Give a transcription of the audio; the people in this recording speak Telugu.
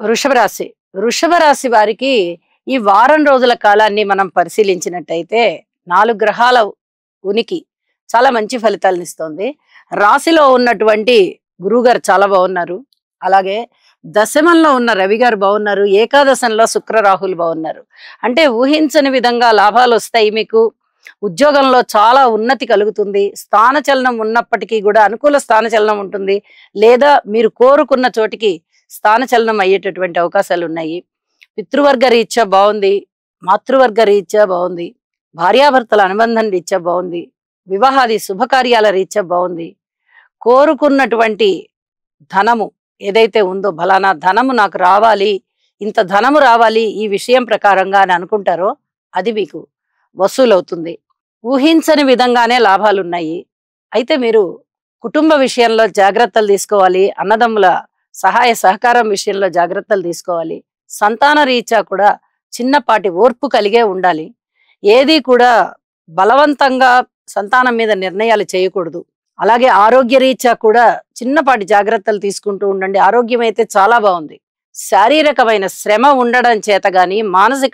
వృషభ రాశి. వృషభ రాశి వారికి ఈ వారం రోజుల కాలాన్ని మనం పరిశీలించినట్టయితే 4 గ్రహాల ఉనికి చాలా మంచి ఫలితాలనిస్తోంది. రాశిలో ఉన్నటువంటి గురువుగారు చాలా బాగున్నారు. అలాగే దశమంలో ఉన్న రవి గారు బాగున్నారు. ఏకాదశంలో శుక్ర రాహులు బాగున్నారు. అంటే ఊహించని విధంగా లాభాలు వస్తాయి మీకు. ఉద్యోగంలో చాలా ఉన్నతి కలుగుతుంది. స్థానచలనం ఉన్నప్పటికీ కూడా అనుకూల స్థానచలనం ఉంటుంది. లేదా మీరు కోరుకున్న చోటికి స్థానచలనం అయ్యేటటువంటి అవకాశాలు ఉన్నాయి. పితృవర్గ రీత్యా బాగుంది. మాతృవర్గ రీత్యా బాగుంది. భార్యాభర్తల అనుబంధం రీత్యా బాగుంది. వివాహాది శుభకార్యాల రీత్యా బాగుంది. కోరుకున్నటువంటి ధనము ఏదైతే ఉందో ఫలానా ధనము నాకు రావాలి, ఇంత ధనము రావాలి ఈ విషయం ప్రకారంగా అని అనుకుంటారో అది మీకు వసూలవుతుంది. ఊహించని విధంగానే లాభాలున్నాయి. అయితే మీరు కుటుంబ విషయంలో జాగ్రత్తలు తీసుకోవాలి. అన్నదమ్ముల సహాయ సహకారం విషయంలో జాగ్రత్తలు తీసుకోవాలి. సంతాన రీత్యా కూడా చిన్నపాటి ఓర్పు కలిగే ఉండాలి. ఏది కూడా బలవంతంగా సంతానం మీద నిర్ణయాలు చేయకూడదు. అలాగే ఆరోగ్య రీత్యా కూడా చిన్నపాటి జాగ్రత్తలు తీసుకుంటూ ఉండండి. ఆరోగ్యం అయితే చాలా బాగుంది. శారీరకమైన శ్రమ ఉండడం చేత గాని, మానసిక